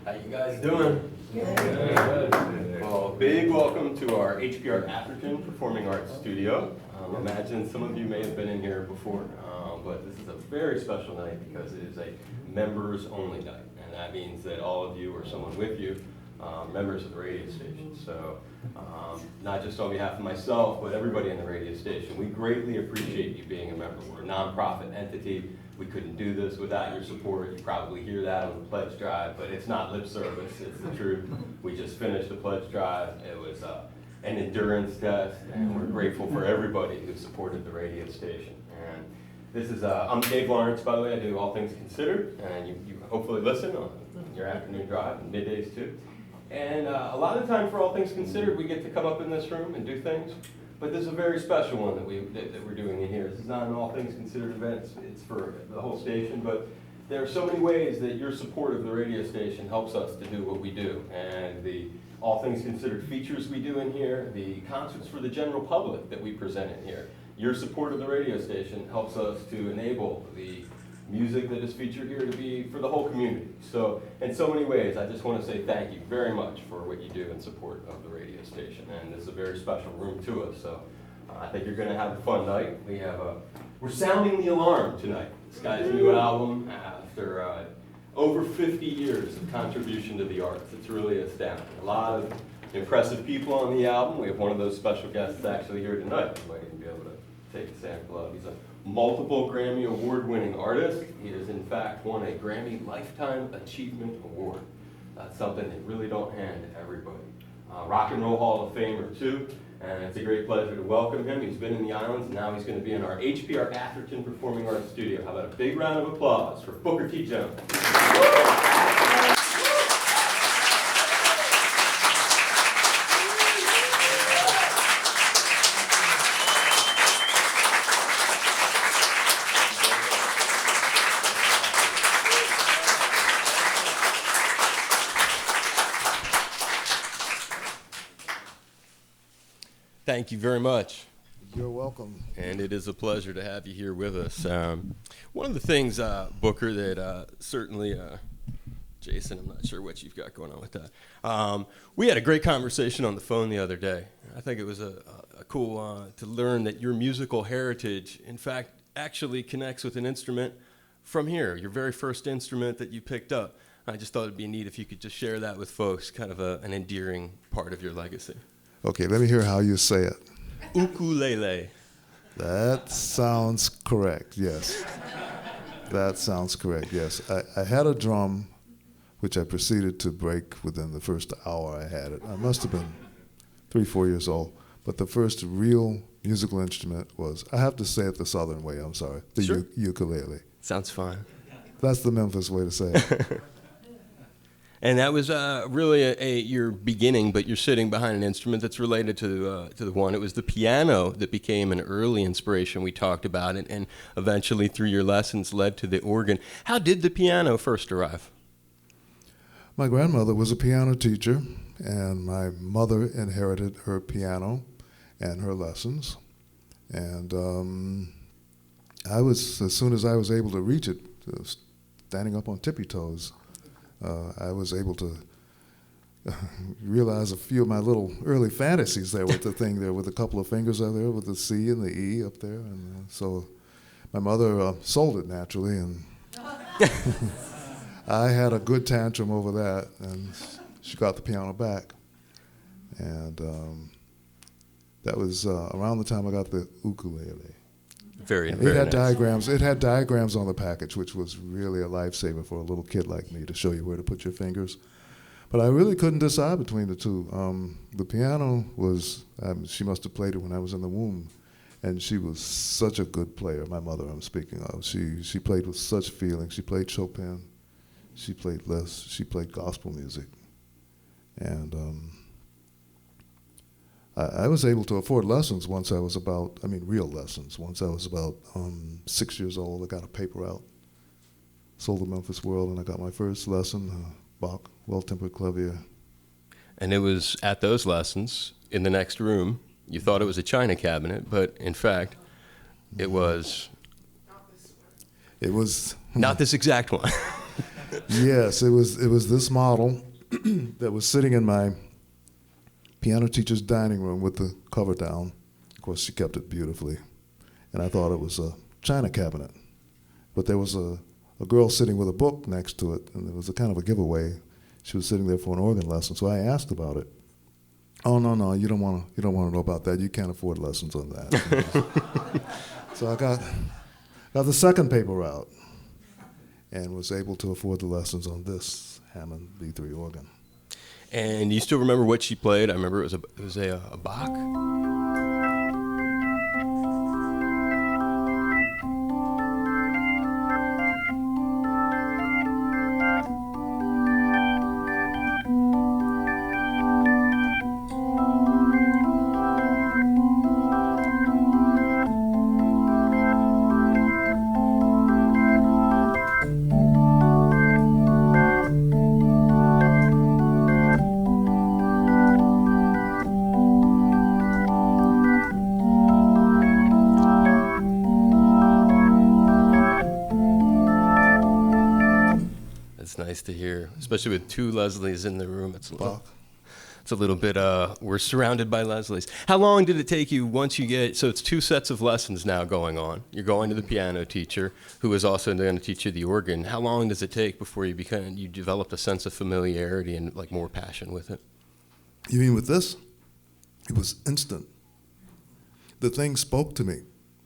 How you guys doing? Good. Well, big welcome to our HPR Atherton Performing Arts Studio. Imagine some of you may have been in here before, but this is a very special night because it is a members-only night, and that means that all of you or someone with you are members of the radio station. So, not just on behalf of myself, but everybody in the radio station, we greatly appreciate you being a member. We're a nonprofit entity. We couldn't do this without your support. You probably hear that on the pledge drive, but it's not lip service, it's the truth. We just finished the pledge drive. It was an endurance test, and we're grateful for everybody who supported the radio station. And this is, I'm Dave Lawrence, by the way. I do All Things Considered, and you hopefully listen on your afternoon drive and middays too. And a lot of the time for All Things Considered, we get to come up in this room and do things. But this is a very special one that we're doing in here. This is not an All Things Considered event. It's for the whole station. But there are so many ways that your support of the radio station helps us to do what we do. And the All Things Considered features we do in here, the concerts for the general public that we present in here. Your support of the radio station helps us to enable the music that is featured here to be for the whole community. So in so many ways, I just want to say thank you very much for what you do in support of the radio station. And this is a very special room to us. So I think you're going to have a fun night. We're sounding the alarm tonight. This guy's new album after over 50 years of contribution to the arts. It's really astounding. A lot of impressive people on the album. We have one of those special guests actually here tonight. You might even be able to take a sample of. He's a multiple Grammy award-winning artist. He has in fact won a Grammy Lifetime Achievement Award. That's something they really don't hand to everybody. Rock and Roll Hall of Famer too, and it's a great pleasure to welcome him. He's been in the islands, and now he's going to be in our HPR Atherton Performing Arts Studio. How about a big round of applause for Booker T. Jones. Thank you very much. You're welcome. And it is a pleasure to have you here with us. One of the things, Booker, that certainly, Jason, I'm not sure what you've got going on with that. We had a great conversation on the phone the other day. I think it was a cool to learn that your musical heritage, in fact, actually connects with an instrument from here, your very first instrument that you picked up. I just thought it'd be neat if you could just share that with folks, kind of an endearing part of your legacy. Okay, let me hear how you say it. Ukulele. That sounds correct, yes. That sounds correct, yes. I had a drum, which I proceeded to break within the first hour I had it. I must have been 3-4 years old. But the first real musical instrument was, I have to say it the Southern way, I'm sorry, the Sure. Ukulele. Sounds fine. That's the Memphis way to say it. And that was really your beginning, but you're sitting behind an instrument that's related to the one. It was the piano that became an early inspiration. We talked about it, and eventually through your lessons led to the organ. How did the piano first arrive? My grandmother was a piano teacher, and my mother inherited her piano and her lessons. And I was, as soon as I was able to reach it, standing up on tippy toes, I was able to realize a few of my little early fantasies there with the thing there, with a couple of fingers out there, with the C and the E up there. And so my mother sold it naturally, and I had a good tantrum over that, and she got the piano back. And that was around the time I got the ukulele. Very It had nice. diagrams. It had diagrams on the package, which was really a lifesaver for a little kid like me to show you where to put your fingers. But I really couldn't decide between the two. The piano was, she must have played it when I was in the womb, and she was such a good player, my mother I'm speaking of. She played with such feeling. She played Chopin, she played Liszt, she played gospel music. And I was able to afford lessons once I was about, real lessons. Once I was about 6 years old, I got a paper out, sold the Memphis World, and I got my first lesson, Bach, Well-Tempered Clavier. And it was at those lessons, in the next room, you thought it was a china cabinet, but in fact, it was... It was... Not this exact one. Yes, it was this model that was sitting in my piano teacher's dining room with the cover down. Of course, she kept it beautifully. And I thought it was a china cabinet. But there was a girl sitting with a book next to it, and it was a kind of a giveaway. She was sitting there for an organ lesson, so I asked about it. Oh, no, you don't want to know about that. You can't afford lessons on that. So I got the second paper route and was able to afford the lessons on this Hammond B3 organ. And you still remember what she played? I remember it was a Bach. Nice to hear, especially with two Leslies in the room. It's a little bit, we're surrounded by Leslies. How long did it take you once you get, so it's two sets of lessons now going on. You're going to the piano teacher, who is also going to teach you the organ. How long does it take before you developed a sense of familiarity and like more passion with it? You mean with this? It was instant. The thing spoke to me.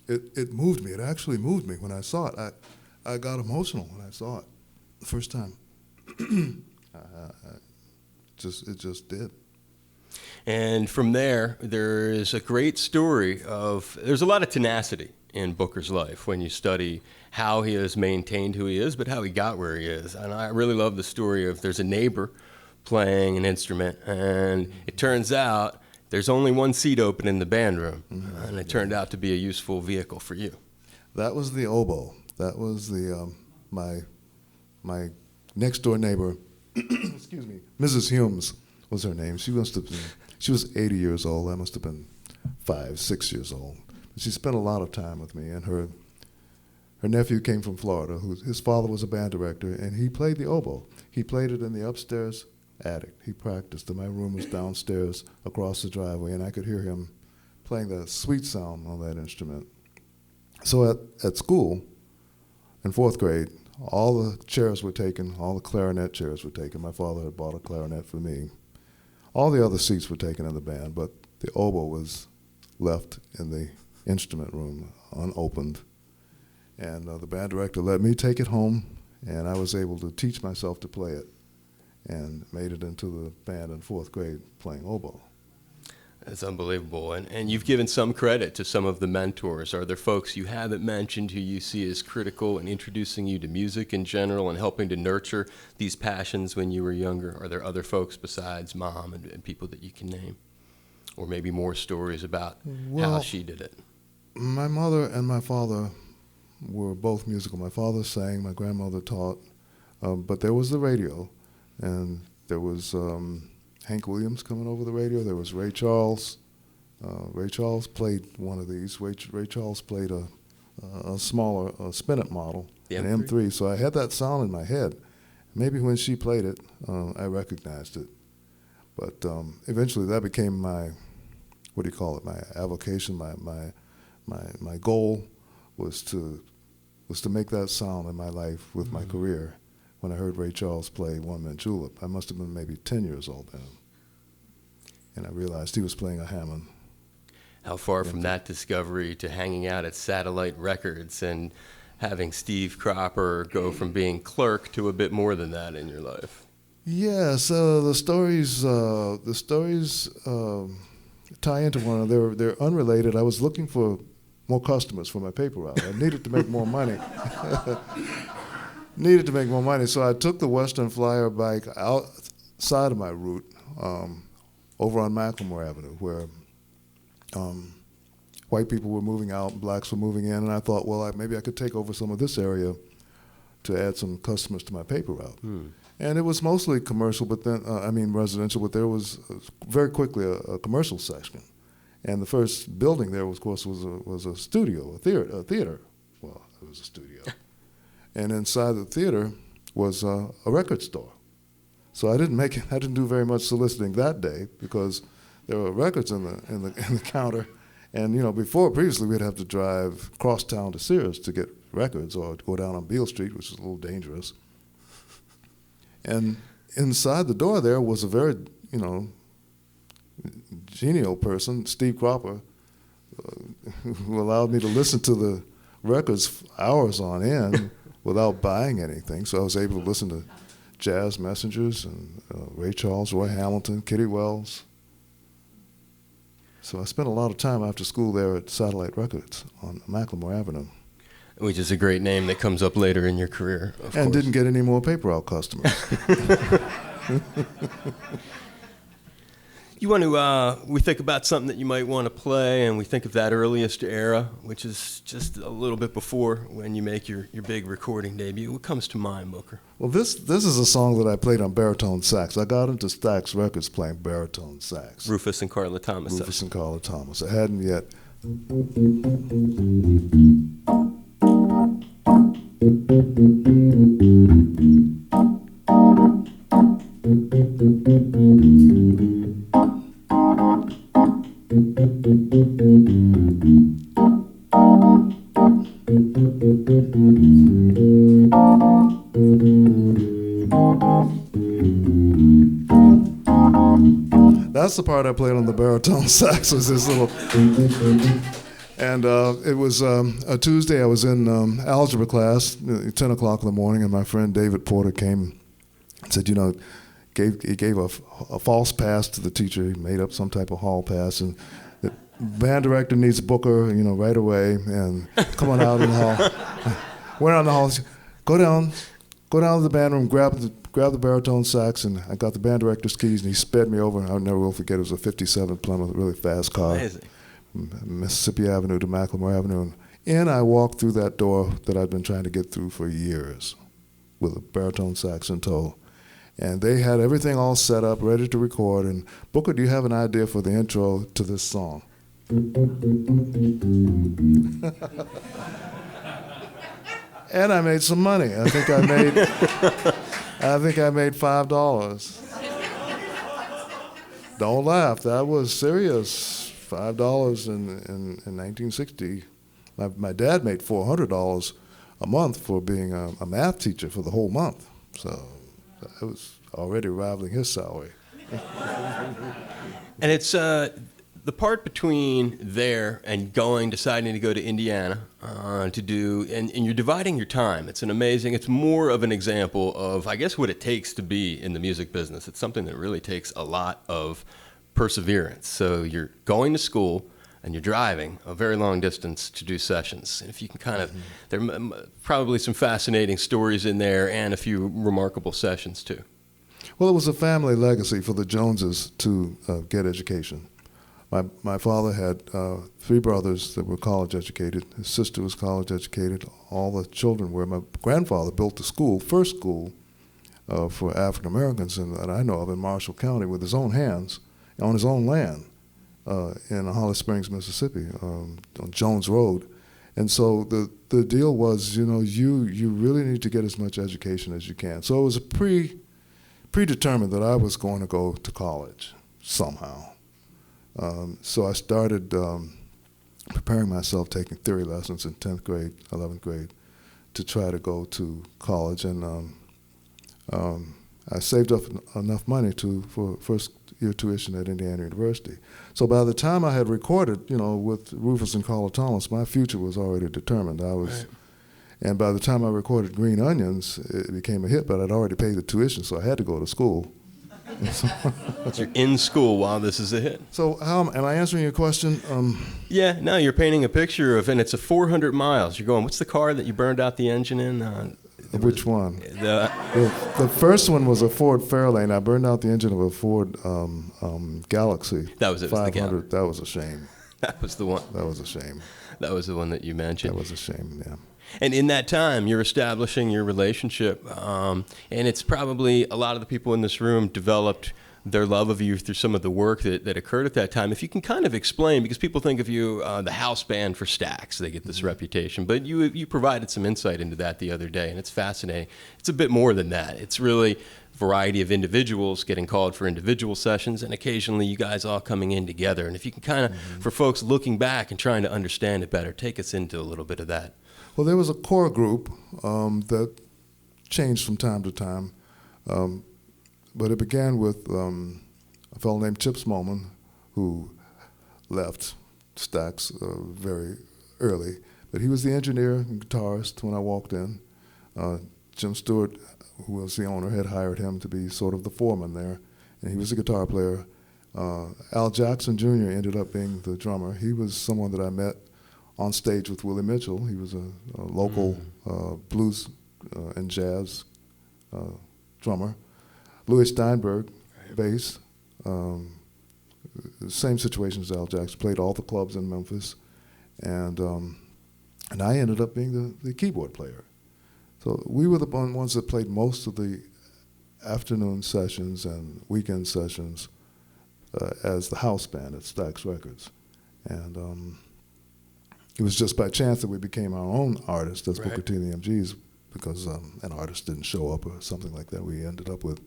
It moved me. It actually moved me when I saw it. I got emotional when I saw it the first time. It just did. And from there is a great story there's a lot of tenacity in Booker's life when you study how he has maintained who he is, but how he got where he is. And I really love the story of there's a neighbor playing an instrument, and it turns out there's only one seat open in the band room, and it turned out to be a useful vehicle for you. That was the oboe. That was the my next door neighbor, excuse me, Mrs. Humes was her name. She was 80 years old. I must have been 5, 6 years old. She spent a lot of time with me, and her nephew came from Florida. His father was a band director, and he played the oboe. He played it in the upstairs attic. He practiced, and my room was downstairs across the driveway, and I could hear him playing that sweet sound on that instrument. So at school, in 4th grade, all the chairs were taken, all the clarinet chairs were taken. My father had bought a clarinet for me. All the other seats were taken in the band, but the oboe was left in the instrument room unopened. And the band director let me take it home, and I was able to teach myself to play it and made it into the band in 4th grade playing oboe. That's unbelievable. And you've given some credit to some of the mentors. Are there folks you haven't mentioned who you see as critical in introducing you to music in general and helping to nurture these passions when you were younger? Are there other folks besides Mom and people that you can name? Or maybe more stories about how she did it? My mother and my father were both musical. My father sang, my grandmother taught, but there was the radio, and there was Hank Williams coming over the radio. There was Ray Charles. Ray Charles played one of these. Ray Charles played a smaller spinet model, an M3. So I had that sound in my head. Maybe when she played it, I recognized it. But eventually that became my, my avocation, my goal was to make that sound in my life with my career. When I heard Ray Charles play One Man Julep, I must have been maybe 10 years old then. And I realized he was playing a Hammond. How far from that discovery to hanging out at Satellite Records and having Steve Cropper go from being clerk to a bit more than that in your life? Yes, the stories tie into one another. They're unrelated. I was looking for more customers for my paper route. I needed to make more money. So I took the Western Flyer bike outside of my route, over on Macklemore Avenue, where white people were moving out, blacks were moving in, and I thought, well, maybe I could take over some of this area to add some customers to my paper route. And it was mostly commercial, but then, residential, but there was very quickly a commercial section. And the first building there, of course, was a studio, a theater. Well, it was a studio. And inside the theater was a record store. So I didn't do very much soliciting that day because there were records in the counter, and previously we'd have to drive cross town to Sears to get records, or go down on Beale Street, which is a little dangerous. And inside the door there was a very genial person, Steve Cropper, who allowed me to listen to the records hours on end without buying anything. So I was able to listen to jazz messengers and Ray Charles, Roy Hamilton, Kitty Wells. So I spent a lot of time after school there at Satellite Records on Macklemore Avenue. Which is a great name that comes up later in your career, of and course. Didn't get any more paper route customers. You want to, we think about something that you might want to play, and we think of that earliest era, which is just a little bit before when you make your big recording debut. What comes to mind, Booker? Well, this is a song that I played on baritone sax. I got into Stax Records playing baritone sax. Rufus and Carla Thomas. Rufus and Carla Thomas. I hadn't yet. That's the part I played on the baritone sax, was this little... And it was a Tuesday. I was in algebra class, 10 o'clock in the morning, and my friend David Porter came and said, he gave a false pass to the teacher. He made up some type of hall pass, and the band director needs Booker, right away, and come on out in the hall. Went out in the hall, said, go down to the band room, grab the baritone sax, and I got the band director's keys, and he sped me over. I'll never will forget, it was a 57 Plymouth, a really fast car. Amazing. Mississippi Avenue to Macklemore Avenue. And in I walked through that door that I'd been trying to get through for years with a baritone sax in tow. And they had everything all set up, ready to record. And Booker, do you have an idea for the intro to this song? And I made some money. I think I made $5. Don't laugh, that was serious. $5 in 1960. My dad made $400 a month for being a math teacher for the whole month. So I was already rivaling his salary. And it's the part between there and deciding to go to Indiana to do, and you're dividing your time. It's it's more of an example of, I guess, what it takes to be in the music business. It's something that really takes a lot of perseverance. So you're going to school and you're driving a very long distance to do sessions. And if you can there are probably some fascinating stories in there and a few remarkable sessions too. Well, it was a family legacy for the Joneses to get education. My father had 3 brothers that were college educated. His sister was college educated. All the children were. My grandfather built the first school for African Americans that I know of in Marshall County with his own hands, on his own land in Holly Springs, Mississippi, on Jones Road. And so the deal was, you really need to get as much education as you can. So it was predetermined that I was going to go to college somehow. So I started preparing myself, taking theory lessons in 10th grade, 11th grade, to try to go to college. And I saved up enough money for first-year tuition at Indiana University. So by the time I had recorded, with Rufus and Carla Thomas, my future was already determined. Right. And by the time I recorded Green Onions, it became a hit, but I'd already paid the tuition, so I had to go to school. So you're in school while this is a hit. So am I answering your question? Yeah, no, you're painting a picture of, and it's a 400 miles. You're going, what's the car that you burned out the engine in? Which one? The first one was a Ford Fairlane. I burned out the engine of a Ford Galaxy. That was it. 500. That was a shame. That was the one. That was a shame. That was the one that you mentioned. That was a shame, yeah. And in that time, you're establishing your relationship, and it's probably a lot of the people in this room developed their love of you through some of the work that occurred at that time. If you can kind of explain, because people think of you, the house band for Stax, they get this reputation, but you provided some insight into that the other day, and it's fascinating. It's a bit more than that. It's really a variety of individuals getting called for individual sessions, and occasionally you guys all coming in together. And if you can kind of, for folks looking back and trying to understand it better, take us into a little bit of that. Well, there was a core group that changed from time to time. But it began with a fellow named Chip Smallman, who left Stax very early. But he was the engineer and guitarist when I walked in. Jim Stewart, who was the owner, had hired him to be sort of the foreman there, and he was a guitar player. Al Jackson Jr. ended up being the drummer. He was someone that I met on stage with Willie Mitchell. He was a local blues and jazz drummer. Louis Steinberg, bass, same situation as Al Jackson, played all the clubs in Memphis, and I ended up being the keyboard player. So we were the ones that played most of the afternoon sessions and weekend sessions as the house band at Stax Records. And it was just by chance that we became our own artists as Booker T and the MGs, because an artist didn't show up or something like that. We ended up with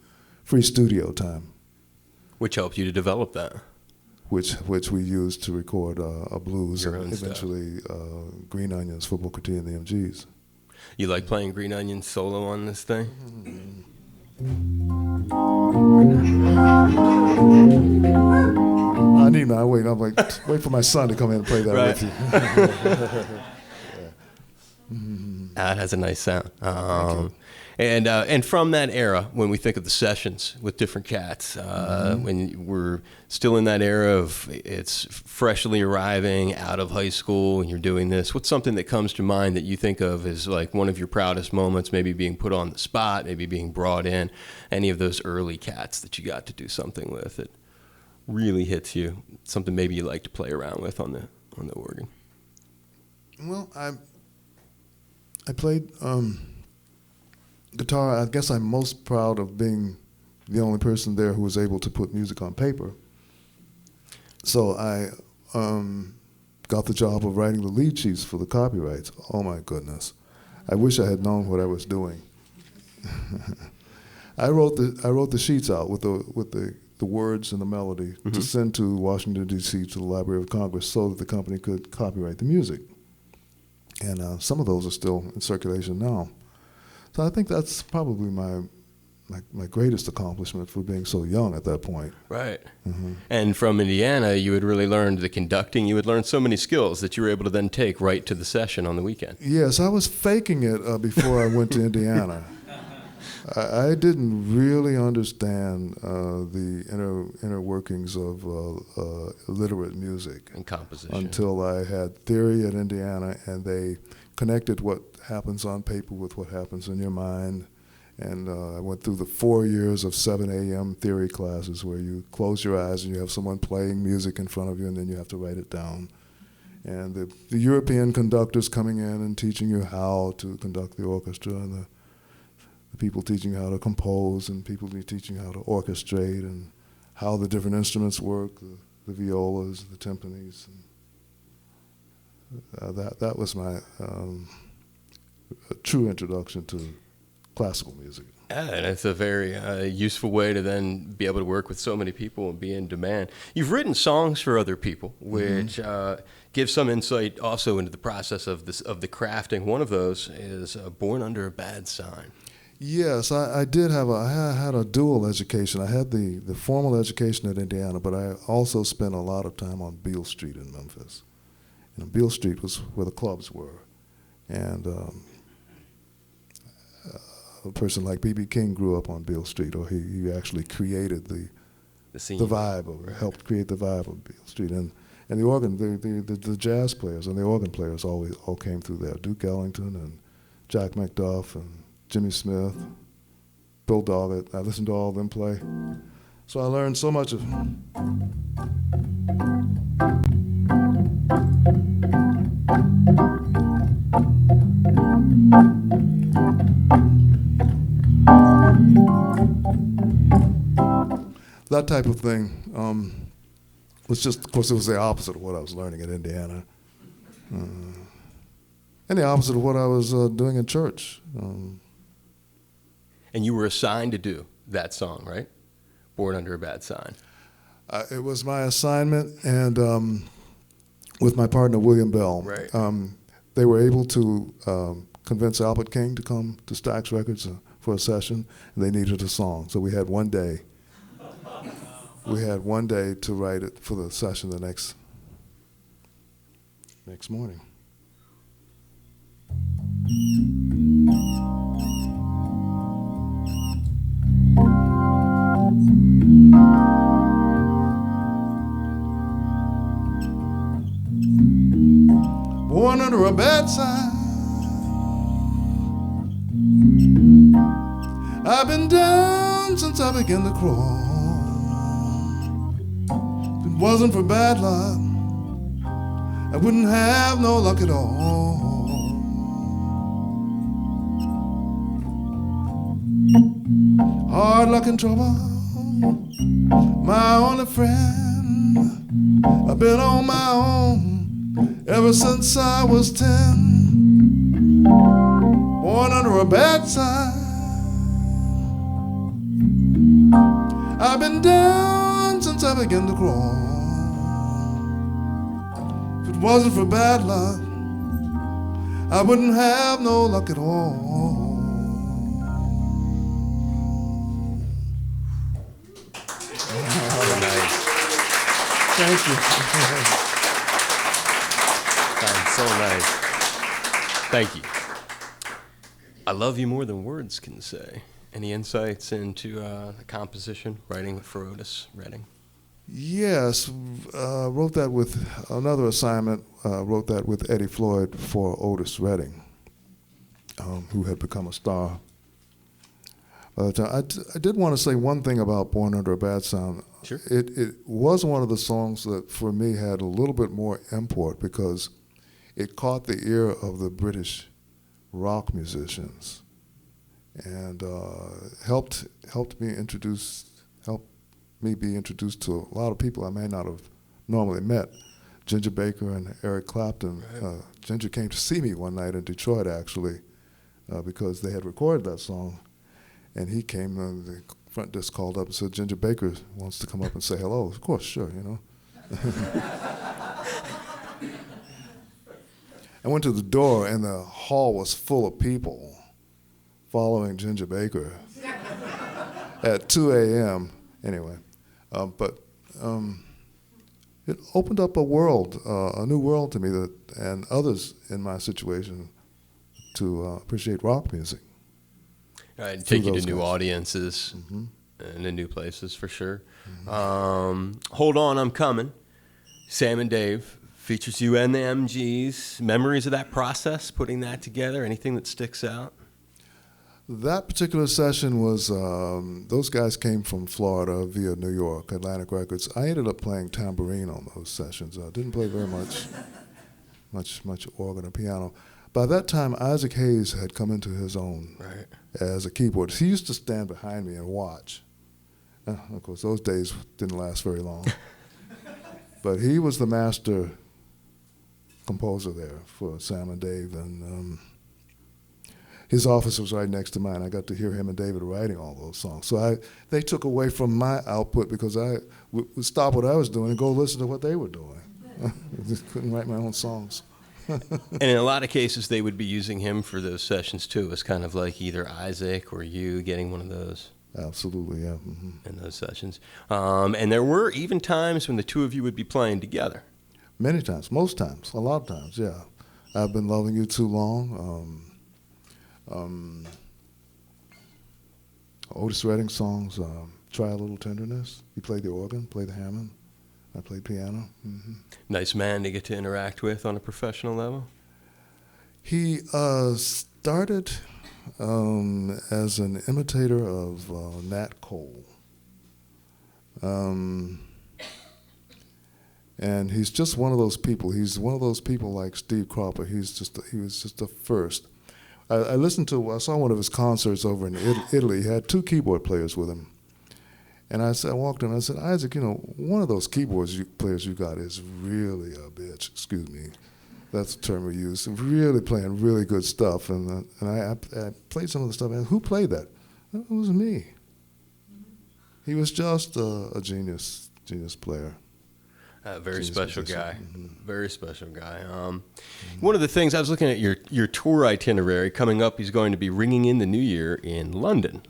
free studio time. Which helped you to develop that? Which we used to record a blues Your and own eventually Green Onions for Booker T and the MGs. You like playing Green Onion solo on this thing? I need my wait. I'm like, wait for my son to come in and play that with you. That has a nice sound. And from that era, when we think of the sessions with different cats, when we're still in that era of it's freshly arriving out of high school and you're doing this, what's something that comes to mind that you think of as like one of your proudest moments, maybe being put on the spot, maybe being brought in, any of those early cats that you got to do something with that really hits you, something maybe you like to play around with on the organ? Well, I played guitar. I guess I'm most proud of being the only person there who was able to put music on paper. So I got the job of writing the lead sheets for the copyrights. Oh my goodness. I wish I had known what I was doing. I wrote the sheets out with the words and the melody to send to Washington, D.C. to the Library of Congress so that the company could copyright the music. And some of those are still in circulation now. So I think that's probably my greatest accomplishment for being so young at that point. Right. And from Indiana, you had really learned the conducting. You had learned so many skills that you were able to then take right to the session on the weekend. Yes, I was faking it before I went to Indiana. I didn't really understand the inner workings of literate music And composition. until I had theory at Indiana, and they connected what happens on paper with what happens in your mind. And I went through the 4 years of 7 a.m. theory classes where you close your eyes and you have someone playing music in front of you, and then you have to write it down. And the European conductors coming in and teaching you how to conduct the orchestra, and the people teaching you how to compose, and people teaching you how to orchestrate, and how the different instruments work, the violas, the timpanis. And that was my true introduction to classical music. Yeah, and it's a very useful way to then be able to work with so many people and be in demand. You've written songs for other people, which gives some insight also into the process of the crafting. One of those is Born Under a Bad Sign. Yes, I did have I had a dual education. I had the formal education at Indiana, but I also spent a lot of time on Beale Street in Memphis. And Beale Street was where the clubs were. And a person like B.B. King grew up on Beale Street, or he actually created the vibe, or helped create the vibe of Beale Street. And the organ, the jazz players and the organ players all came through there. Duke Ellington and Jack McDuff and Jimmy Smith, Bill Doggett. I listened to all of them play. So I learned so much of that type of thing was just, of course, it was the opposite of what I was learning in Indiana. And the opposite of what I was doing in church. And you were assigned to do that song, right? Born Under a Bad Sign. It was my assignment, and with my partner, William Bell. Right. They were able to convince Albert King to come to Stax Records for a session, and they needed a song. So we had one day. We had one day to write it for the session the next morning. Born under a bad sign, I've been down since I began to crawl. If it wasn't for bad luck, I wouldn't have no luck at all. Hard luck and trouble, my only friend. I've been on my own ever since I was 10. Born under a bad sign, I've been down since I began to crawl. If it wasn't for bad luck, I wouldn't have no luck at all. Thank you. Sounds so nice. Thank you. I love you more than words can say. Any insights into the composition, writing for Otis Redding? Yes, wrote that with another assignment, wrote that with Eddie Floyd for Otis Redding, who had become a star. I did want to say one thing about Born Under a Bad Sound. Sure. It was one of the songs that, for me, had a little bit more import because it caught the ear of the British rock musicians and helped me be introduced to a lot of people I may not have normally met. Ginger Baker and Eric Clapton. Right. Ginger came to see me one night in Detroit, actually, because they had recorded that song. And he came, the front desk called up and said, Ginger Baker wants to come up and say hello. Of course, sure, you know. I went to the door, and the hall was full of people following Ginger Baker at 2 a.m. Anyway, but it opened up a world, a new world to me, and others in my situation to appreciate rock music. Right, take you to new guys. audiences and to new places for sure. Hold On, I'm Coming. Sam and Dave features you and the MGs. Memories of that process, putting that together? Anything that sticks out? That particular session was, those guys came from Florida via New York, Atlantic Records. I ended up playing tambourine on those sessions. I didn't play very much organ or piano. By that time, Isaac Hayes had come into his own as a keyboardist. He used to stand behind me and watch. Of course, those days didn't last very long. But he was the master composer there for Sam and Dave, and his office was right next to mine. I got to hear him and David writing all those songs. So they took away from my output because I would stop what I was doing and go listen to what they were doing. I just couldn't write my own songs. And in a lot of cases, they would be using him for those sessions too. It was kind of like either Isaac or you getting one of those. Absolutely, yeah. Mm-hmm. In those sessions. And there were even times when the two of you would be playing together. Many times, most times, a lot of times, yeah. I've Been Loving You Too Long. Otis Redding songs, Try a Little Tenderness. He played the organ, played the Hammond. I played piano. Mm-hmm. Nice man to get to interact with on a professional level. He started as an imitator of Nat Cole. And he's just one of those people. He's one of those people like Steve Cropper. He was just the first. I saw one of his concerts over in Italy. He had two keyboard players with him. And I walked in and I said, Isaac, you know, one of those keyboards players you got is really a bitch. Excuse me. That's the term we use. Really playing really good stuff. And I played some of the stuff. And who played that? It was me. He was just a genius player. Very special guy. Very special guy. One of the things, I was looking at your tour itinerary. Coming up, he's going to be ringing in the new year in London,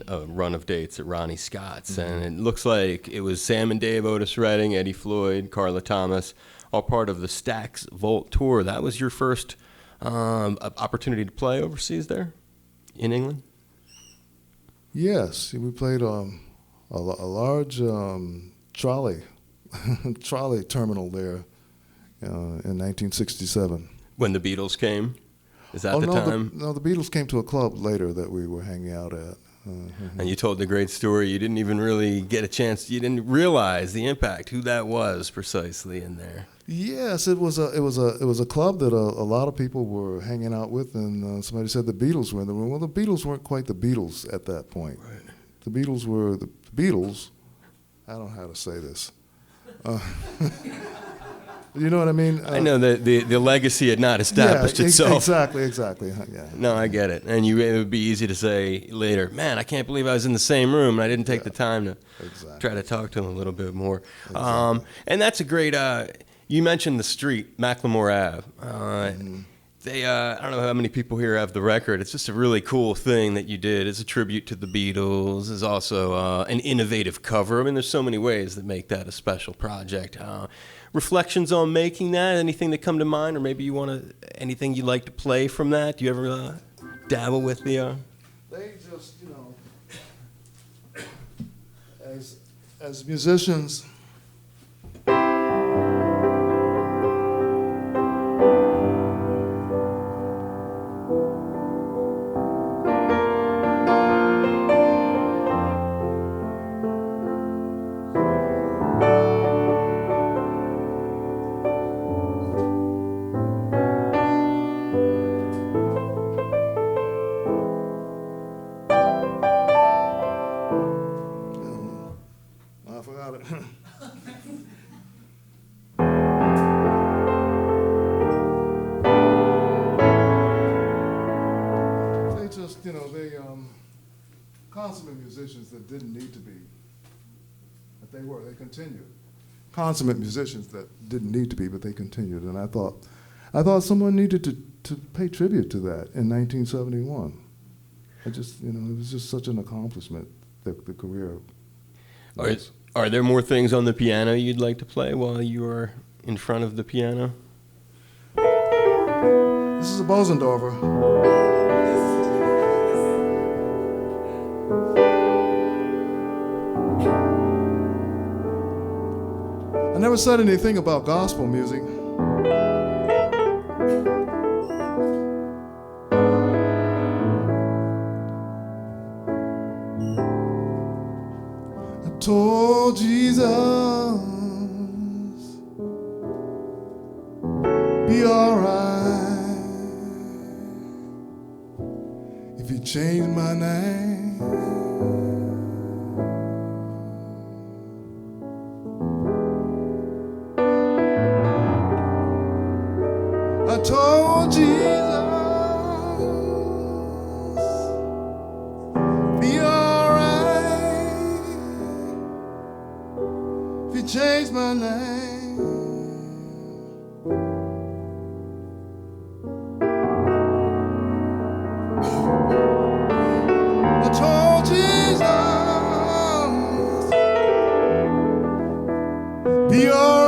a run of dates at Ronnie Scott's. And it looks like it was Sam and Dave, Otis Redding, Eddie Floyd, Carla Thomas, all part of the Stax Volt Tour. That was your first opportunity to play overseas there in England? Yes, we played a large trolley terminal there in 1967. When the Beatles came? Is that the time? No, the Beatles came to a club later that we were hanging out at. And you told the great story. You didn't even really get a chance. You didn't realize the impact, who that was precisely in there. Yes, it was a club that a lot of people were hanging out with, and somebody said the Beatles were in the room. Well, the Beatles weren't quite the Beatles at that point. Right. The Beatles were the Beatles. I don't know how to say this. You know what I mean? I know that the legacy had not established itself. Exactly. Yeah. No, I get it. And it would be easy to say later, man, I can't believe I was in the same room and I didn't take the time to try to talk to him a little bit more. Exactly. And that's a great, you mentioned the street, Macklemore Ave. I don't know how many people here have the record. It's just a really cool thing that you did. It's a tribute to the Beatles. It's also an innovative cover. I mean, there's so many ways that make that a special project. Reflections on making that? Anything that come to mind, or maybe anything you'd like to play from that? Do you ever dabble with the? They just, as musicians. Consummate musicians that didn't need to be, but they were. They continued. Consummate musicians that didn't need to be, but they continued. And I thought someone needed to pay tribute to that in 1971. It was just such an accomplishment, the career. Are there more things on the piano you'd like to play while you are in front of the piano? This is a Bosendorfer. I never said anything about gospel music. I told Jesus, be alright if you change my name. I told Jesus, be alright if you change my name. I told Jesus, be alright.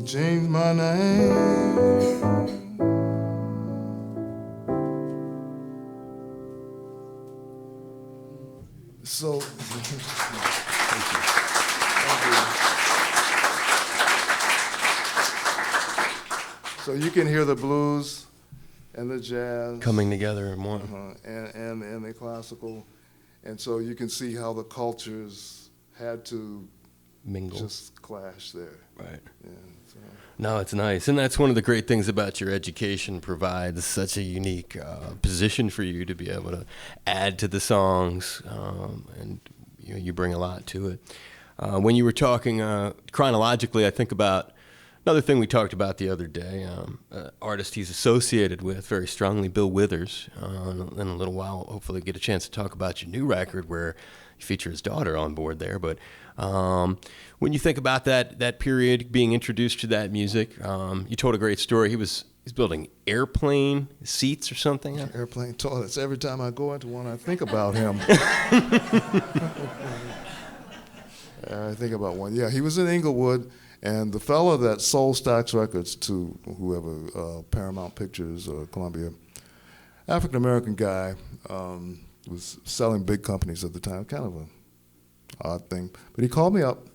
Change my name. So, so you can hear the blues and the jazz Coming together in one. and the classical, and so you can see how the cultures had to Mingle. just clash there. Right. Yeah, so. No, it's nice. And that's one of the great things about your education, provides such a unique position for you to be able to add to the songs, and you bring a lot to it. When you were talking chronologically, I think about another thing we talked about the other day, artist he's associated with very strongly, Bill Withers. In a little while, hopefully get a chance to talk about your new record where you feature his daughter on board there. But when you think about that period, being introduced to that music, you told a great story. He's building airplane seats or something. Airplane toilets. Every time I go into one, I think about him. I think about one. Yeah, he was in Inglewood, and the fellow that sold Stax Records to whoever, Paramount Pictures or Columbia, African-American guy, was selling big companies at the time, kind of an odd thing. But he called me up,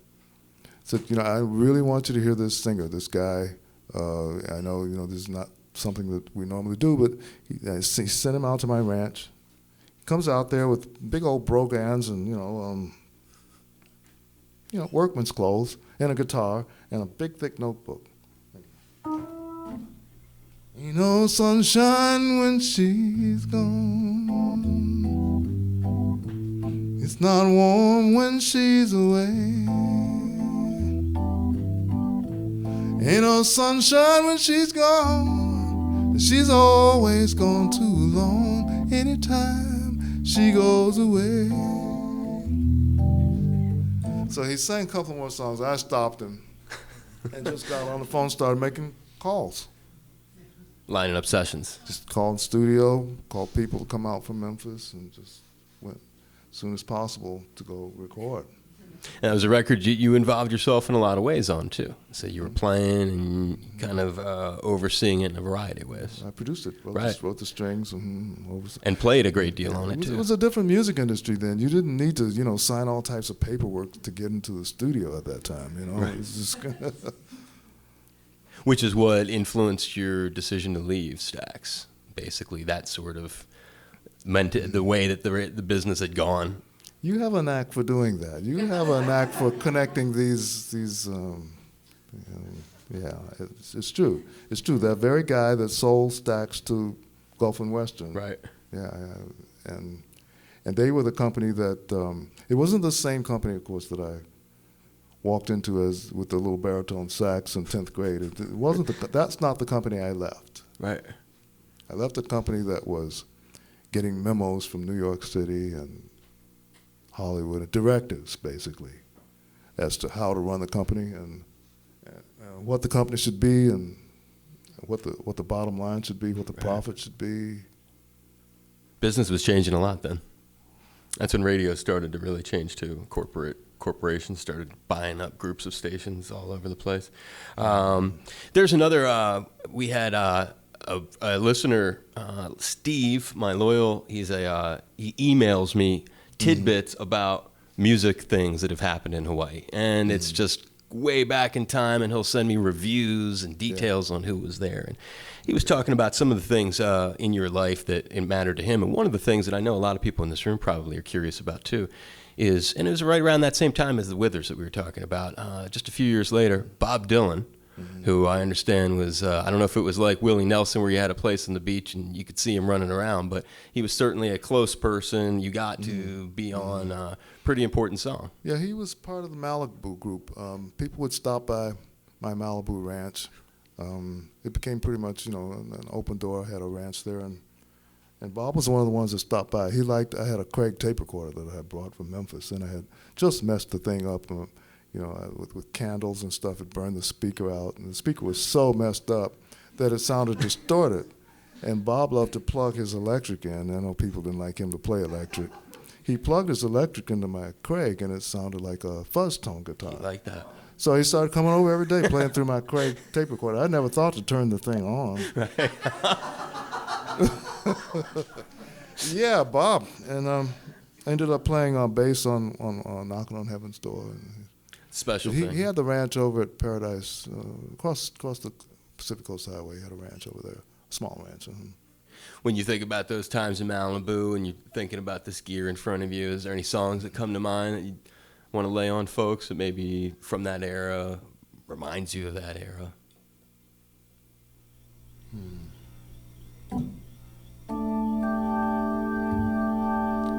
said, I really want you to hear this singer, this guy. I know, this is not something that we normally do, but he sent him out to my ranch. He comes out there with big old brogans and, workman's clothes and a guitar and a big, thick notebook. Ain't no sunshine when she's gone. It's not warm when she's away. Ain't no sunshine when she's gone. She's always gone too long. Anytime she goes away. So he sang a couple more songs. I stopped him and just got on the phone, started making calls. Lining up sessions. Just called the studio, called people to come out from Memphis, and just went as soon as possible to go record. And it was a record you involved yourself in a lot of ways on, too. So you were playing and kind of overseeing it in a variety of ways. I produced it, wrote the strings. And played a great deal on it, too. It was a different music industry then. You didn't need to, sign all types of paperwork to get into the studio at that time, Right. It was just Which is what influenced your decision to leave Stax, basically. That sort of meant the way that the business had gone. You have a knack for doing that. You have a knack for connecting these. Yeah, it's true. It's true. That very guy that sold Stax to Gulf and Western. Right. Yeah, and they were the company that it wasn't the same company, of course, that I walked into with the little baritone sax in 10th grade. It wasn't. That's not the company I left. Right. I left a company that was getting memos from New York City and Hollywood, directives basically, as to how to run the company and what the company should be and what the bottom line should be, what the profit should be. Business was changing a lot then. That's when radio started to really change too. Corporations started buying up groups of stations all over the place. There's another. We had a listener, Steve, my loyal. He emails me tidbits about music things that have happened in Hawaii, and it's just way back in time, and he'll send me reviews and details on who was there. And he was talking about some of the things in your life that it mattered to him, and one of the things that I know a lot of people in this room probably are curious about too is, and it was right around that same time as the Withers that we were talking about, just a few years later, Bob Dylan, who I understand was, I don't know if it was like Willie Nelson where you had a place on the beach and you could see him running around, but he was certainly a close person. You got to be on a pretty important song. Yeah, he was part of the Malibu group. People would stop by my Malibu ranch. It became pretty much, an open door. I had a ranch there, and Bob was one of the ones that stopped by. I had a Craig tape recorder that I had brought from Memphis, and I had just messed the thing up. With candles and stuff, it burned the speaker out, and the speaker was so messed up that it sounded distorted. And Bob loved to plug his electric in. I know people didn't like him to play electric. He plugged his electric into my Craig, and it sounded like a fuzz tone guitar. Like that. So he started coming over every day playing through my Craig tape recorder. I never thought to turn the thing on. Yeah, Bob. And ended up playing bass on Knocking on Heaven's Door. And Special he thing. had the ranch over at Paradise, across the Pacific Coast Highway. He had a ranch over there, a small ranch. When you think about those times in Malibu and you're thinking about this gear in front of you, is there any songs that come to mind that you want to lay on folks that maybe from that era reminds you of that era?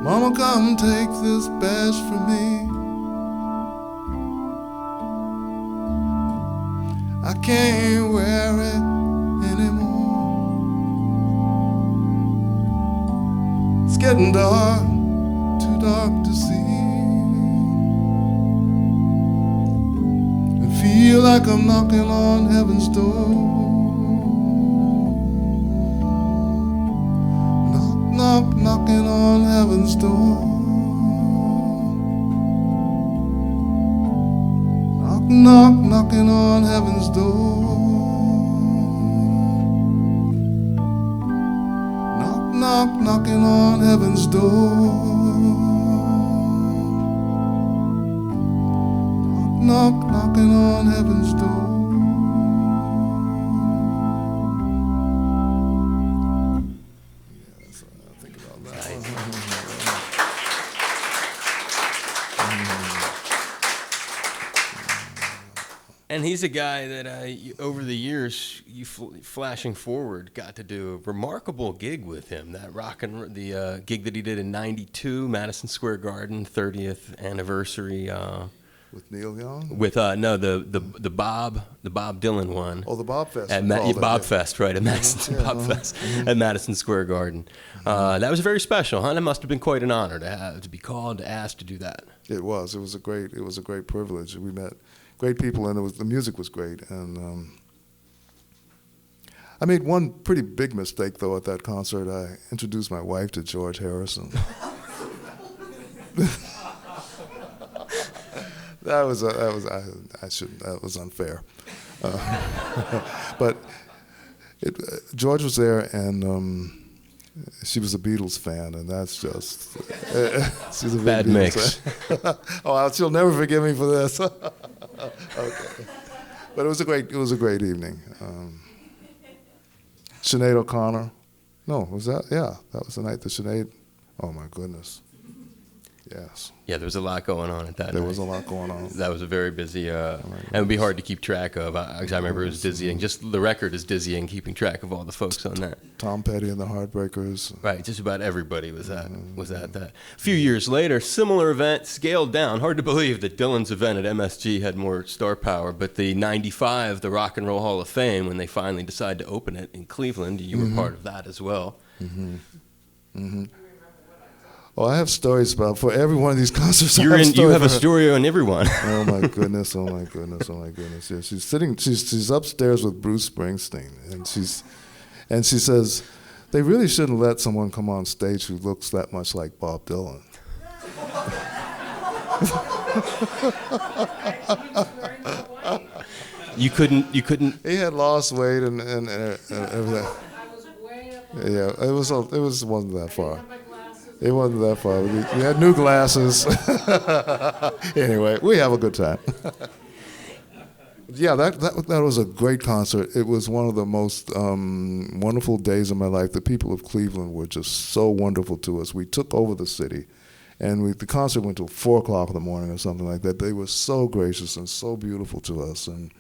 Mama, come take this badge from me. I can't wear it anymore. It's getting dark, too dark to see. I feel like I'm knocking on heaven's door. Knock, knock, knocking on heaven's door. Knock, knock, knocking on heaven's door. Knock, knock, knocking on heaven's door. Knock, knock, knocking on heaven's door. Yes, I think about that. And he's a guy that over the years, flashing forward, got to do a remarkable gig with him. That the gig that he did in '92, Madison Square Garden, 30th anniversary. With Neil Young? With the Bob Dylan one. Oh, the Bob Fest. At Bob Fest, right? At Madison Bob Fest at Madison Square Garden. That was very special, huh? That must have been quite an honor to be called, asked to do that. It was. It was a great privilege. We met great people, and the music was great. And I made one pretty big mistake though at that concert. I introduced my wife to George Harrison. That was unfair. But George was there, and she was a Beatles fan, and that's just she's a big bad Beatles mix. fan. Oh, she'll never forgive me for this. Okay, but it was a great evening. Sinead O'Connor. No, was that? Yeah, that was the night that Sinead. Oh my goodness. Yes. Yeah, there was a lot going on at that night. There was a lot going on. That was a very busy, and it would be hard to keep track of. I remember it was dizzying. Just the record is dizzying, keeping track of all the folks on that. Tom Petty and the Heartbreakers. Right, just about everybody was at that. A few years later, similar event, scaled down. Hard to believe that Dylan's event at MSG had more star power, but the '95, the Rock and Roll Hall of Fame, when they finally decided to open it in Cleveland, you were part of that as well. Mm-hmm. Mm-hmm. Oh, I have stories about for every one of these concerts. You have a story on everyone. Oh my goodness! Oh my goodness! Oh my goodness! Yeah, she's upstairs with Bruce Springsteen, and she says, they really shouldn't let someone come on stage who looks that much like Bob Dylan. You couldn't. He had lost weight and everything. Yeah, it wasn't that far. It wasn't that far. We had new glasses. Anyway, we have a good time. Yeah, that was a great concert. It was one of the most wonderful days of my life. The people of Cleveland were just so wonderful to us. We took over the city, and the concert went till 4 o'clock in the morning or something like that. They were so gracious and so beautiful to us, and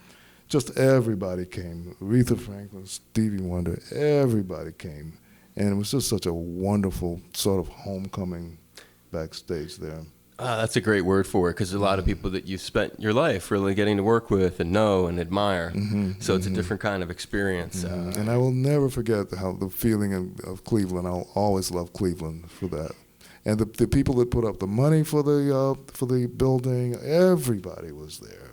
just everybody came. Aretha Franklin, Stevie Wonder, everybody came. And it was just such a wonderful sort of homecoming backstage there. That's a great word for it, because a lot of people that you've spent your life really getting to work with and know and admire. Mm-hmm, so it's a different kind of experience. Mm-hmm. And I will never forget how the feeling of Cleveland. I'll always love Cleveland for that. And the people that put up the money for the building, everybody was there.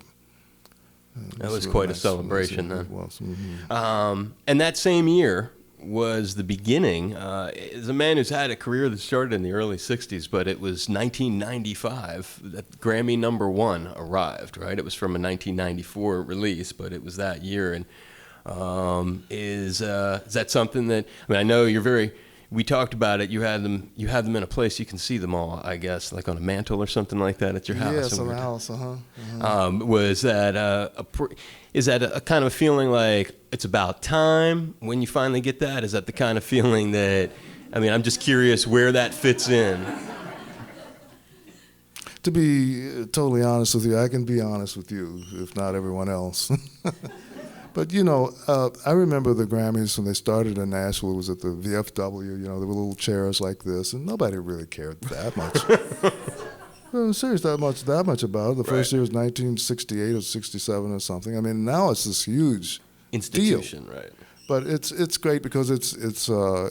That was really quite nice. A celebration then. It was. Mm-hmm. And that same year was the beginning. As a man who's had a career that started in the early 60s, but it was 1995 that Grammy #1 arrived, right? It was from a 1994 release, but it was that year. And is that something that, I mean, I know you're very we talked about it. You had them in a place you can see them all, I guess, like on a mantle or something like that at your house. Yes, on the house. Was that is that a kind of a feeling like it's about time when you finally get that? Is that the kind of feeling that, I mean, I'm just curious where that fits in. To be totally honest with you, I can be honest with you, if not everyone else. But, you know, I remember the Grammys when they started in Nashville. It was at the VFW, you know, there were little chairs like this, and nobody really cared that much. Well, serious that much about it. The first year was 1968 or 67 or something. I mean, now it's this huge institution, deal. Right? But it's great because it's an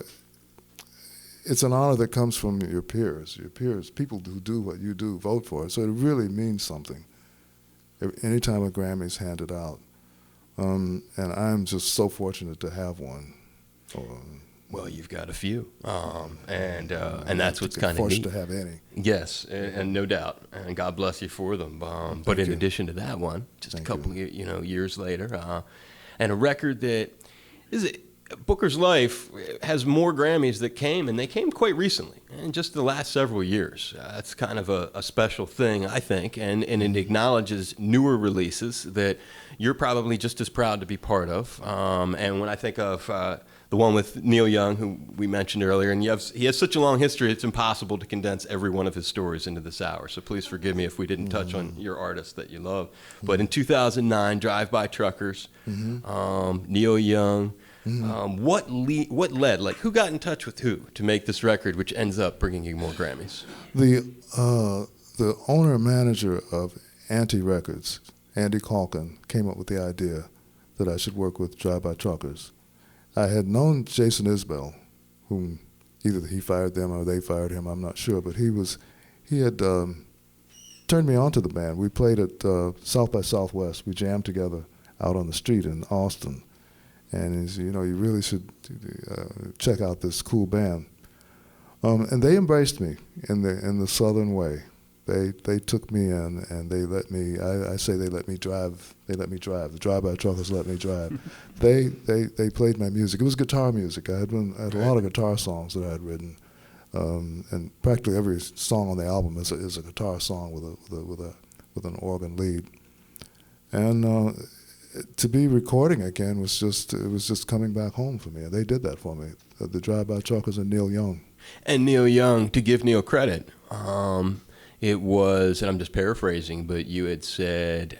honor that comes from your peers, people who do what you do, vote for it. So it really means something. Anytime a Grammy's handed out. And I'm just so fortunate to have one. Well, you've got a few, and that's what's kind of neat. Fortunate to have any. Yes, and no doubt, and God bless you for them. But in addition to that one, just a couple years later, and a record that is Booker's life has more Grammys that came, and they came quite recently, in just the last several years. That's kind of a special thing, I think, and it acknowledges newer releases that you're probably just as proud to be part of. And when I think of the one with Neil Young, who we mentioned earlier, and he has such a long history, it's impossible to condense every one of his stories into this hour. So please forgive me if we didn't touch on your artist that you love. But in 2009, Drive-By Truckers, Neil Young. What led, like, who got in touch with who to make this record, which ends up bringing you more Grammys? The owner and manager of Anti Records, Andy Calkin, came up with the idea that I should work with Drive-By Truckers. I had known Jason Isbell, whom either he fired them or they fired him, I'm not sure, but he had turned me on to the band. We played at South by Southwest. We jammed together out on the street in Austin. And he's, you know, you really should check out this cool band. And they embraced me in the Southern way. They took me in and they let me. I say they let me drive. They let me drive. The Drive-By Truckers let me drive. They played my music. It was guitar music. I had a lot of guitar songs that I had written, and practically every song on the album is a guitar song with an organ lead. And to be recording again was just coming back home for me. They did that for me. The Drive-By Truckers and Neil Young. And Neil Young, to give Neil credit, it was, and I'm just paraphrasing, but you had said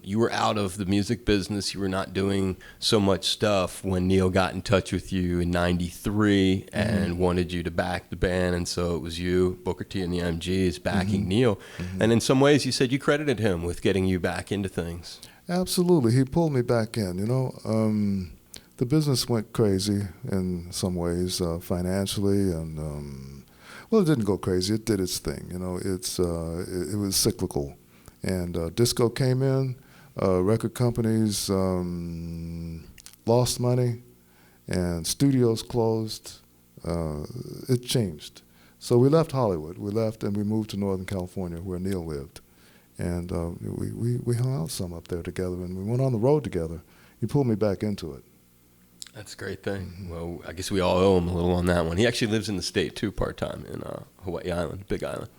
you were out of the music business. You were not doing so much stuff when Neil got in touch with you in '93 and wanted you to back the band. And so it was you, Booker T and the MGs backing Neil. And in some ways you said you credited him with getting you back into things. Absolutely. He pulled me back in. You know, the business went crazy in some ways, financially, and well, it didn't go crazy. It did its thing. You know, it was cyclical, and disco came in. Record companies lost money, and studios closed. It changed. So we left Hollywood. We left and we moved to Northern California, where Neil lived. And we hung out some up there together, and we went on the road together. He pulled me back into it. That's a great thing. Well, I guess we all owe him a little on that one. He actually lives in the state, too, part-time in Hawaii Island, Big Island.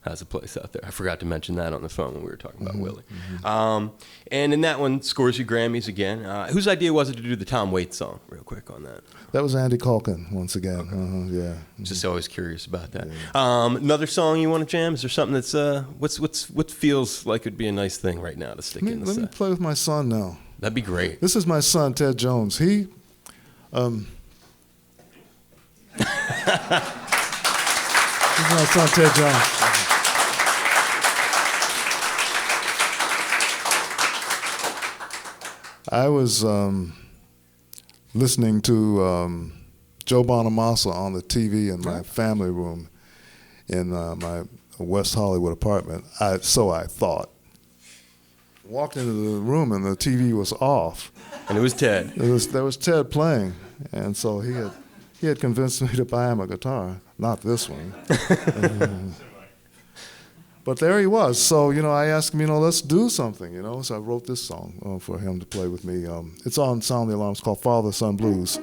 Has a place out there. I forgot to mention that on the phone when we were talking about Willie. And in that one, scores you Grammys again. Whose idea was it to do the Tom Waits song, real quick on that? That was Andy Calkin, once again. Okay. Yeah. Just always curious about that. Yeah. Another song you want to jam? Is there something that's, what feels like it'd be a nice thing right now to stick in the set? Let me play with my son now. That'd be great. This is my son, Ted Jones. This is my son, Ted Jones. I was listening to Joe Bonamassa on the TV in my family room in my West Hollywood apartment. So I thought. Walked into the room and the TV was off. And it was Ted. There was Ted playing, and so he had convinced me to buy him a guitar, not this one. But there he was. So, you know, I asked him, let's do something, So I wrote this song for him to play with me. It's on Sound the Alarm. It's called Father Son Blues.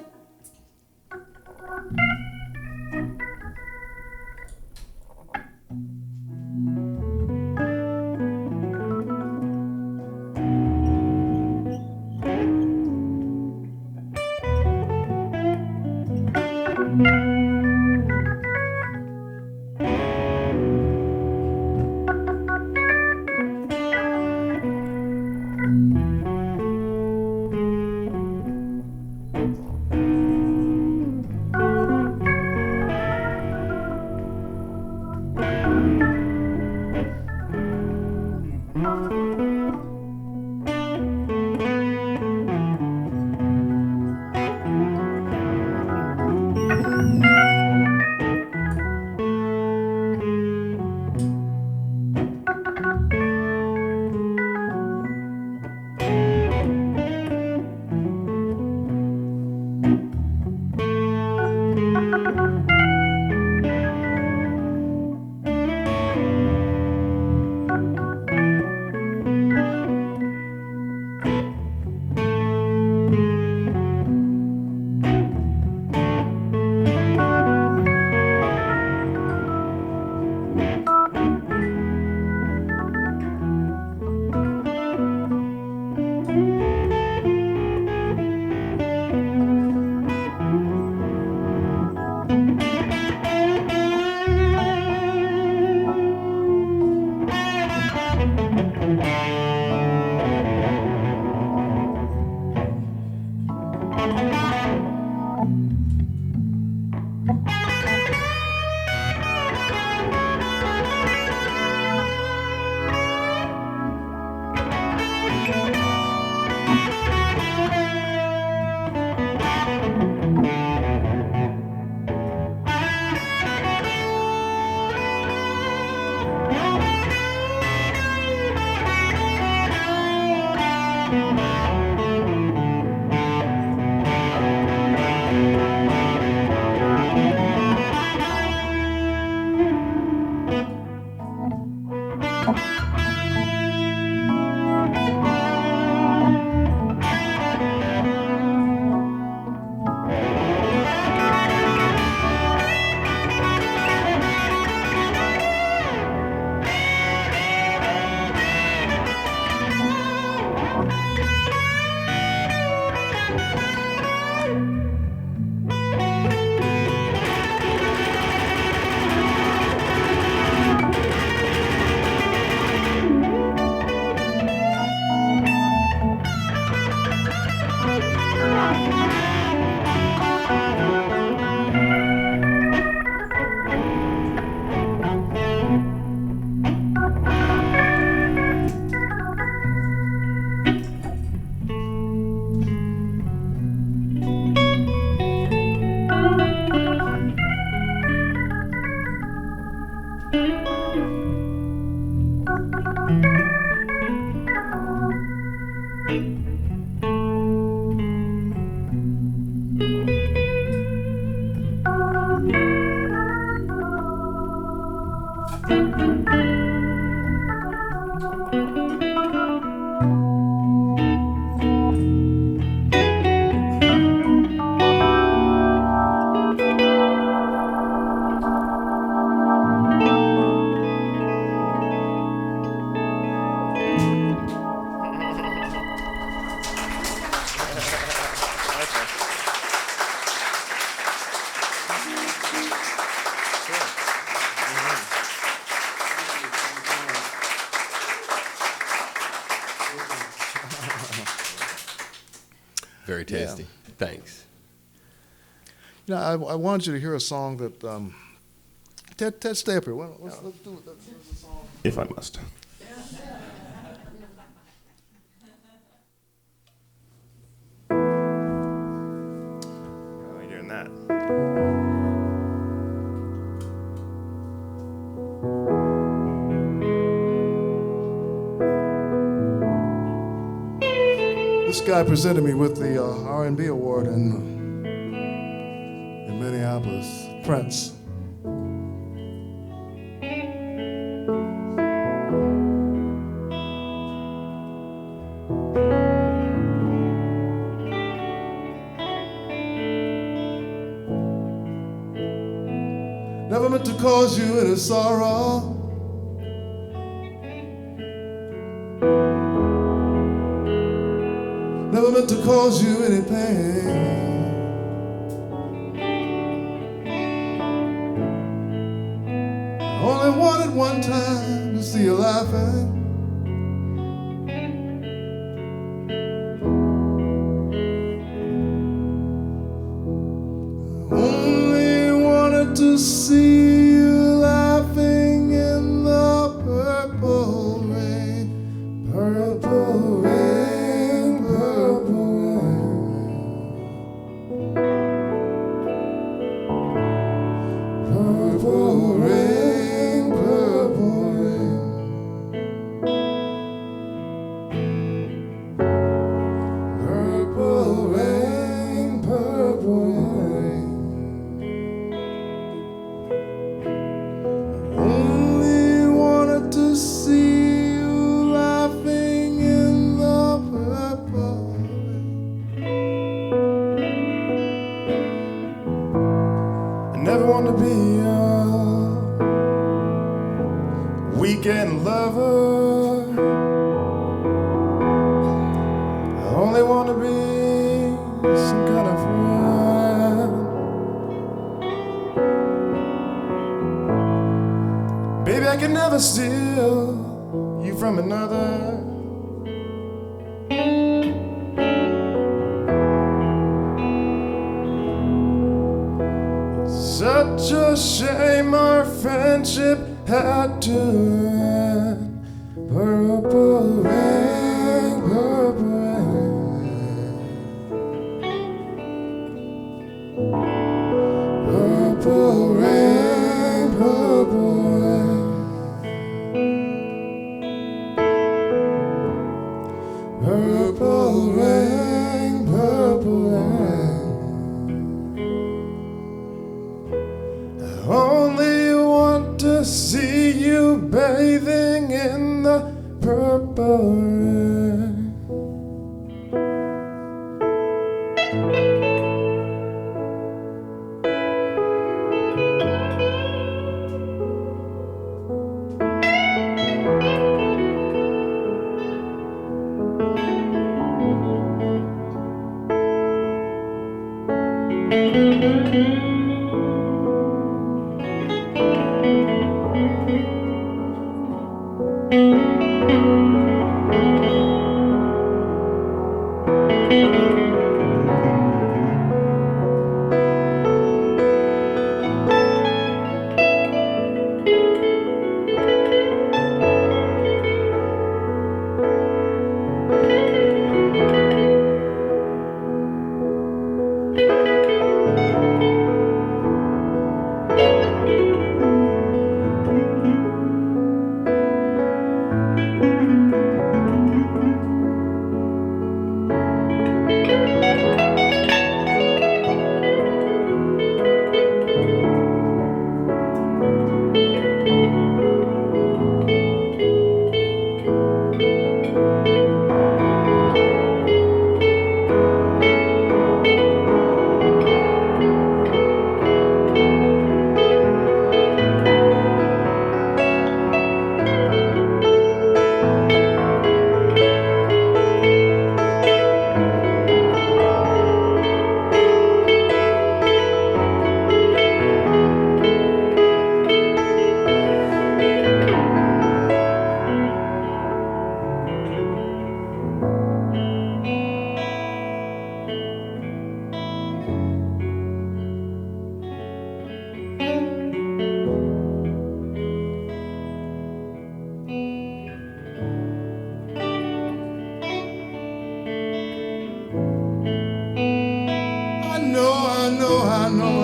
Very tasty. Yeah. Thanks. You know, I wanted you to hear a song that Ted, stay up here. Let's do it. That's a song. If I must. How are you doing that? This guy presented me with the R&B award in Minneapolis, Prince. Never meant to cause you any sorrow. Never meant to cause you any pain. I only wanted one time to see you laughing. I only wanted to see you laughing in the purple rain, purple rain, purple rain, purple rain, purple rain, purple rain, purple rain. Only wanted to see you laughing in the purple rain. I never want to be a weekend lover. I only want to be some kind of friend. Baby, I can never steal you from another. Such a shame our friendship had to end. Purple rain, purple rain, purple rain, purple rain, purple rain, purple rain. I only want to see you bathing the purple rain.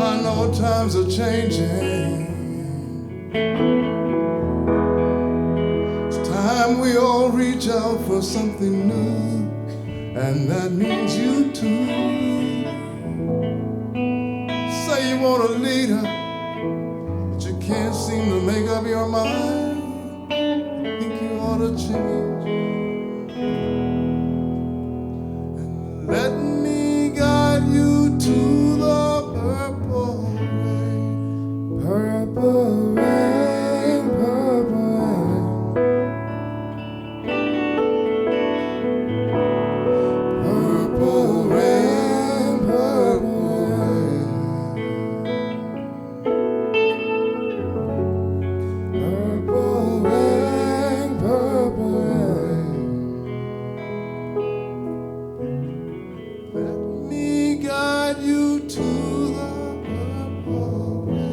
I know times are changing. It's time we all reach out for something new, and that means you too. Say you want a leader, but you can't seem to make up your mind. Think you ought to change and let me guide you to the purple rain, purple rain, purple rain, purple rain, purple rain, purple rain, purple rain. Let me guide you to the purple rain.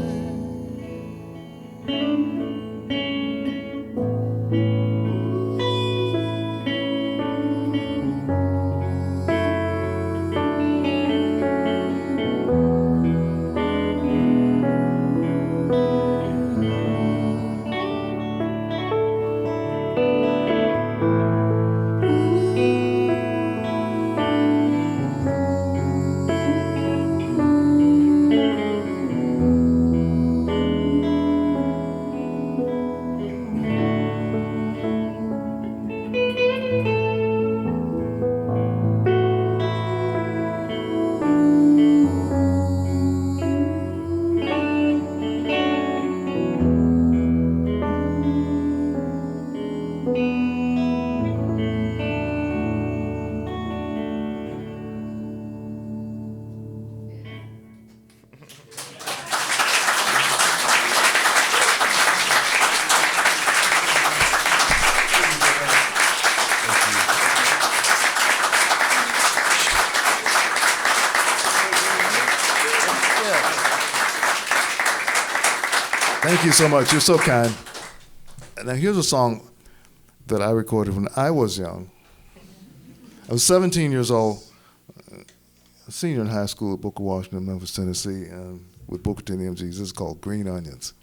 Thank you so much. You're so kind. Now here's a song that I recorded when I was young. I was 17 years old, a senior in high school at Booker Washington, Memphis, Tennessee, with Booker T and the MGs. This is called Green Onions.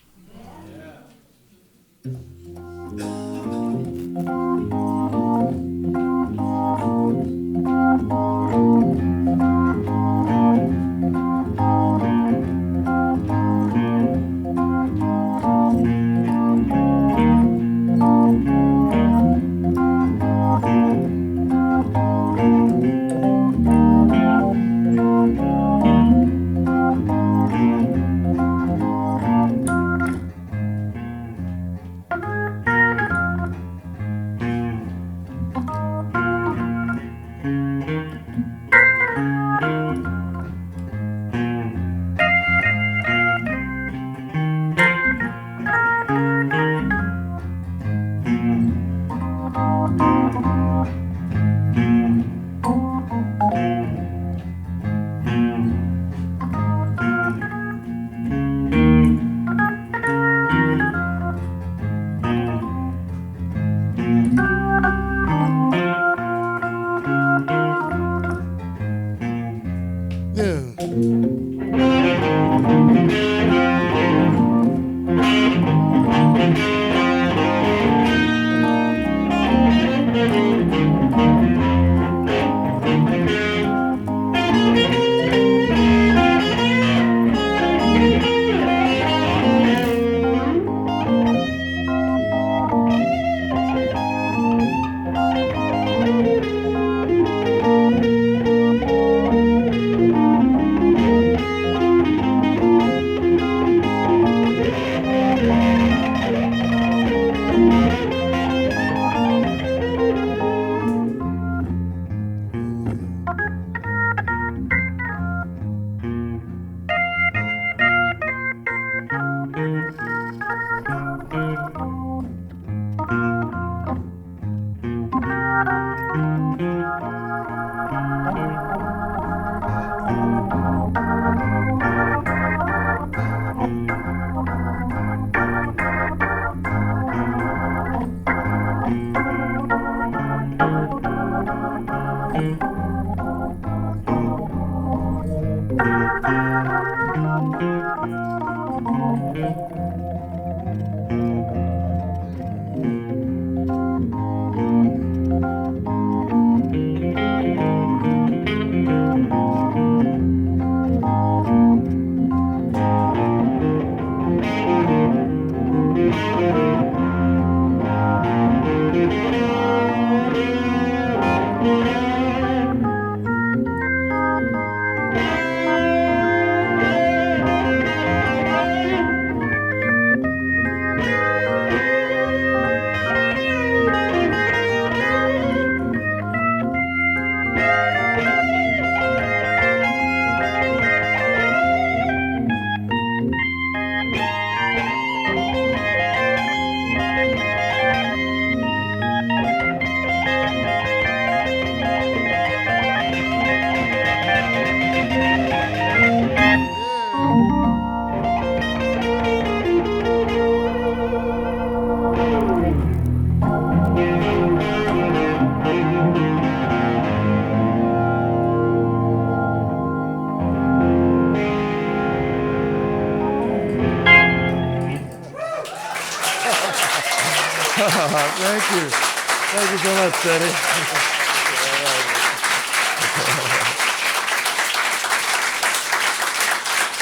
Thank you. Thank you so much, Teddy.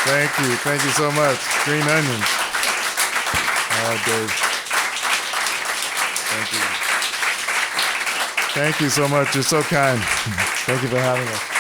Thank you. Thank you so much. Green onions. All right, Dave. Thank you. Thank you so much. You're so kind. Thank you for having us.